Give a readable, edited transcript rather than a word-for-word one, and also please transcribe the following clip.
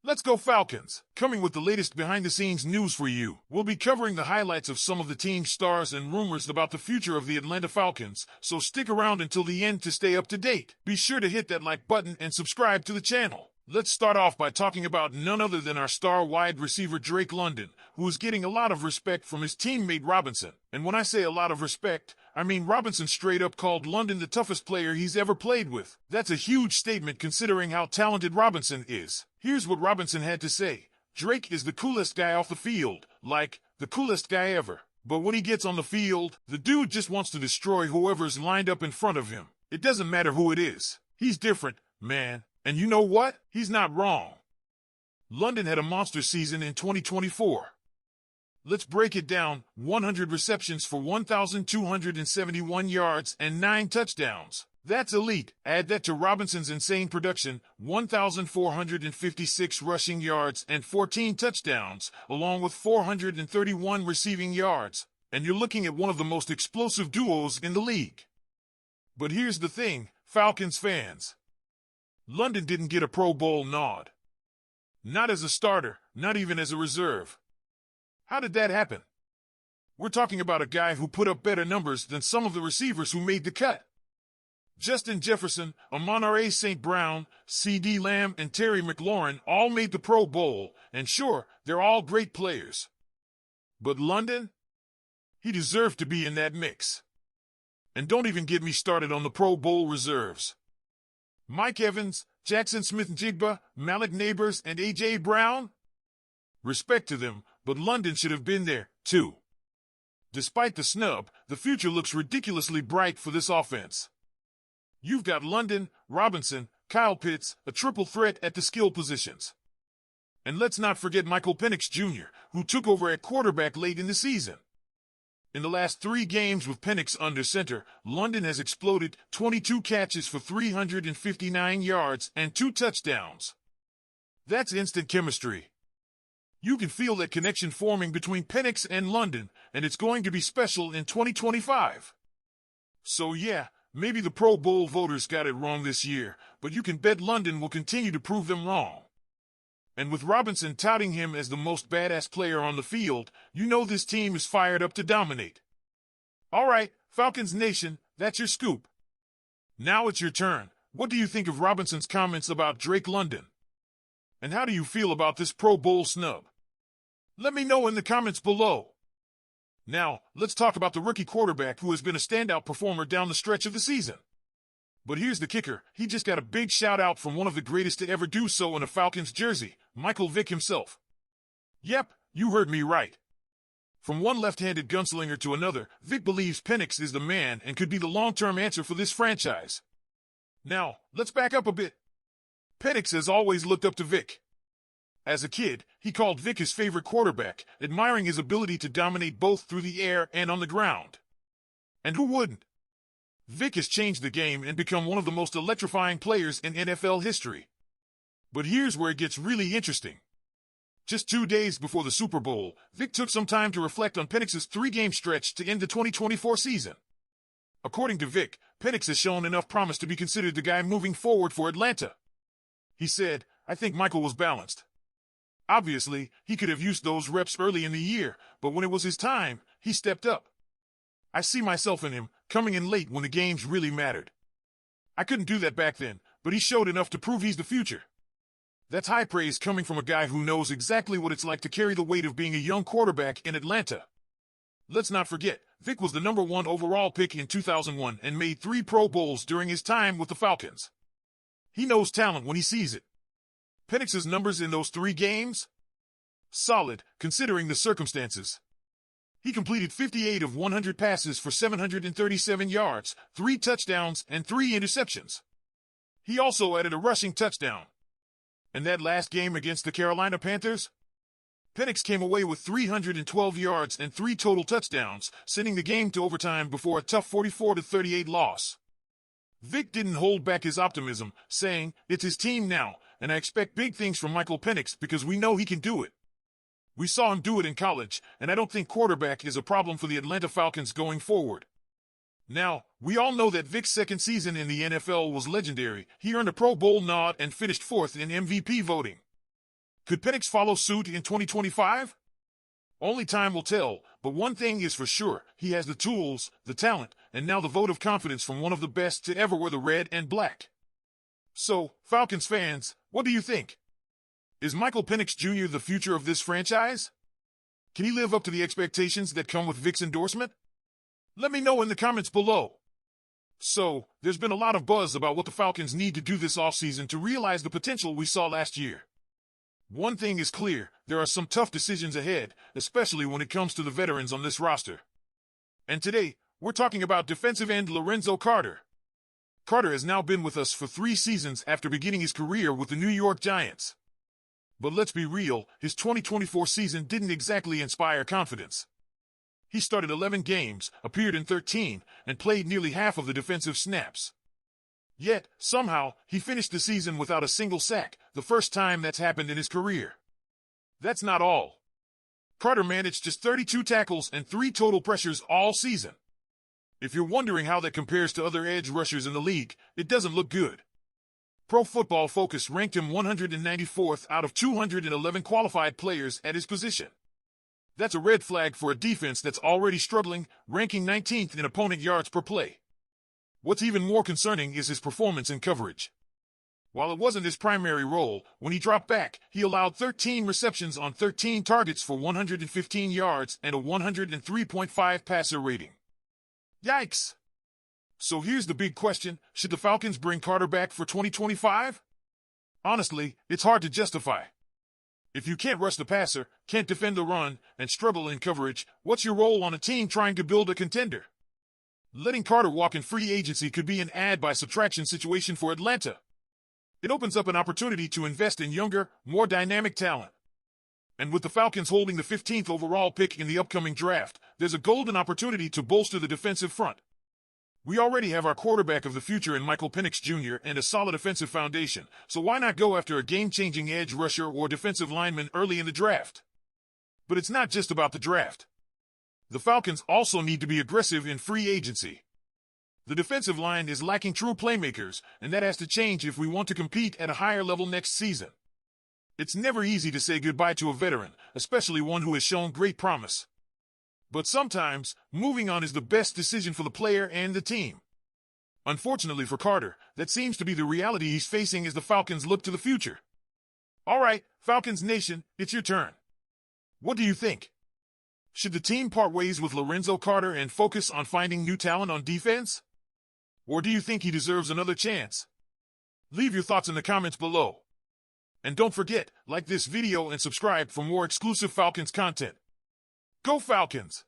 Let's go Falcons! Coming with the latest behind-the-scenes news for you. We'll be covering the highlights of some of the team's stars and rumors about the future of the Atlanta Falcons, so stick around until the end to stay up to date. Be sure to hit that like button and subscribe to the channel. Let's start off by talking about none other than our star wide receiver Drake London, who is getting a lot of respect from his teammate Robinson. And when I say a lot of respect, I mean Robinson straight up called London the toughest player he's ever played with. That's a huge statement considering how talented Robinson is. Here's what Robinson had to say. Drake is the coolest guy off the field, like, the coolest guy ever. But when he gets on the field, the dude just wants to destroy whoever's lined up in front of him. It doesn't matter who it is. He's different, man. And you know what? He's not wrong. London had a monster season in 2024. Let's break it down. 100 receptions for 1,271 yards and 9 touchdowns. That's elite. Add that to Robinson's insane production, 1,456 rushing yards and 14 touchdowns, along with 431 receiving yards. And you're looking at one of the most explosive duos in the league. But here's the thing, Falcons fans. London didn't get a Pro Bowl nod. Not as a starter, not even as a reserve. How did that happen? We're talking about a guy who put up better numbers than some of the receivers who made the cut. Justin Jefferson, Amon-Ra St. Brown, C.D. Lamb, and Terry McLaurin all made the Pro Bowl, and sure, they're all great players. But London? He deserved to be in that mix. And don't even get me started on the Pro Bowl reserves. Mike Evans, Jackson Smith-Njigba, Malik Neighbors, and A.J. Brown? Respect to them, but London should have been there, too. Despite the snub, the future looks ridiculously bright for this offense. You've got London, Robinson, Kyle Pitts, a triple threat at the skill positions. And let's not forget Michael Penix Jr., who took over at quarterback late in the season. In the last 3 games with Penix under center, London has exploded, 22 catches for 359 yards and 2 touchdowns. That's instant chemistry. You can feel that connection forming between Penix and London, and it's going to be special in 2025. So yeah, maybe the Pro Bowl voters got it wrong this year, but you can bet London will continue to prove them wrong. And with Robinson touting him as the most badass player on the field, you know this team is fired up to dominate. All right, Falcons Nation, that's your scoop. Now it's your turn. What do you think of Robinson's comments about Drake London? And how do you feel about this Pro Bowl snub? Let me know in the comments below. Now, let's talk about the rookie quarterback who has been a standout performer down the stretch of the season. But here's the kicker, he just got a big shout-out from one of the greatest to ever do so in a Falcons jersey, Michael Vick himself. Yep, you heard me right. From one left-handed gunslinger to another, Vick believes Penix is the man and could be the long-term answer for this franchise. Now, let's back up a bit. Penix has always looked up to Vick. As a kid, he called Vick his favorite quarterback, admiring his ability to dominate both through the air and on the ground. And who wouldn't? Vick has changed the game and become one of the most electrifying players in NFL history. But here's where it gets really interesting. Just 2 days before the Super Bowl, Vick took some time to reflect on Penix's 3-game stretch to end the 2024 season. According to Vick, Penix has shown enough promise to be considered the guy moving forward for Atlanta. He said, "I think Michael was balanced. Obviously, he could have used those reps early in the year, but when it was his time, he stepped up. I see myself in him, coming in late when the games really mattered. I couldn't do that back then, but he showed enough to prove he's the future." That's high praise coming from a guy who knows exactly what it's like to carry the weight of being a young quarterback in Atlanta. Let's not forget, Vick was the #1 overall pick in 2001 and made 3 Pro Bowls during his time with the Falcons. He knows talent when he sees it. Penix's numbers in those 3 games? Solid, considering the circumstances. He completed 58 of 100 passes for 737 yards, 3 touchdowns, and 3 interceptions. He also added a rushing touchdown. And that last game against the Carolina Panthers? Penix came away with 312 yards and 3 total touchdowns, sending the game to overtime before a tough 44-38 loss. Vick didn't hold back his optimism, saying, "It's his team now, and I expect big things from Michael Penix because we know he can do it." We saw him do it in college, and I don't think quarterback is a problem for the Atlanta Falcons going forward. Now, we all know that Vick's second season in the NFL was legendary. He earned a Pro Bowl nod and finished 4th in MVP voting. Could Penix follow suit in 2025? Only time will tell, but one thing is for sure, he has the tools, the talent, and now the vote of confidence from one of the best to ever wear the red and black. So, Falcons fans, what do you think? Is Michael Penix Jr. the future of this franchise? Can he live up to the expectations that come with Vic's endorsement? Let me know in the comments below. So, there's been a lot of buzz about what the Falcons need to do this offseason to realize the potential we saw last year. One thing is clear, there are some tough decisions ahead, especially when it comes to the veterans on this roster. And today, we're talking about defensive end Lorenzo Carter. Carter has now been with us for 3 seasons after beginning his career with the New York Giants. But let's be real, his 2024 season didn't exactly inspire confidence. He started 11 games, appeared in 13, and played nearly half of the defensive snaps. Yet, somehow, he finished the season without a single sack, the first time that's happened in his career. That's not all. Carter managed just 32 tackles and 3 total pressures all season. If you're wondering how that compares to other edge rushers in the league, it doesn't look good. Pro Football Focus ranked him 194th out of 211 qualified players at his position. That's a red flag for a defense that's already struggling, ranking 19th in opponent yards per play. What's even more concerning is his performance in coverage. While it wasn't his primary role, when he dropped back, he allowed 13 receptions on 13 targets for 115 yards and a 103.5 passer rating. Yikes! So here's the big question, should the Falcons bring Carter back for 2025? Honestly, it's hard to justify. If you can't rush the passer, can't defend the run, and struggle in coverage, what's your role on a team trying to build a contender? Letting Carter walk in free agency could be an add-by-subtraction situation for Atlanta. It opens up an opportunity to invest in younger, more dynamic talent. And with the Falcons holding the 15th overall pick in the upcoming draft, there's a golden opportunity to bolster the defensive front. We already have our quarterback of the future in Michael Penix Jr. and a solid offensive foundation, so why not go after a game-changing edge rusher or defensive lineman early in the draft? But it's not just about the draft. The Falcons also need to be aggressive in free agency. The defensive line is lacking true playmakers, and that has to change if we want to compete at a higher level next season. It's never easy to say goodbye to a veteran, especially one who has shown great promise. But sometimes, moving on is the best decision for the player and the team. Unfortunately for Carter, that seems to be the reality he's facing as the Falcons look to the future. Alright, Falcons Nation, it's your turn. What do you think? Should the team part ways with Lorenzo Carter and focus on finding new talent on defense? Or do you think he deserves another chance? Leave your thoughts in the comments below. And don't forget, like this video and subscribe for more exclusive Falcons content. Go Falcons!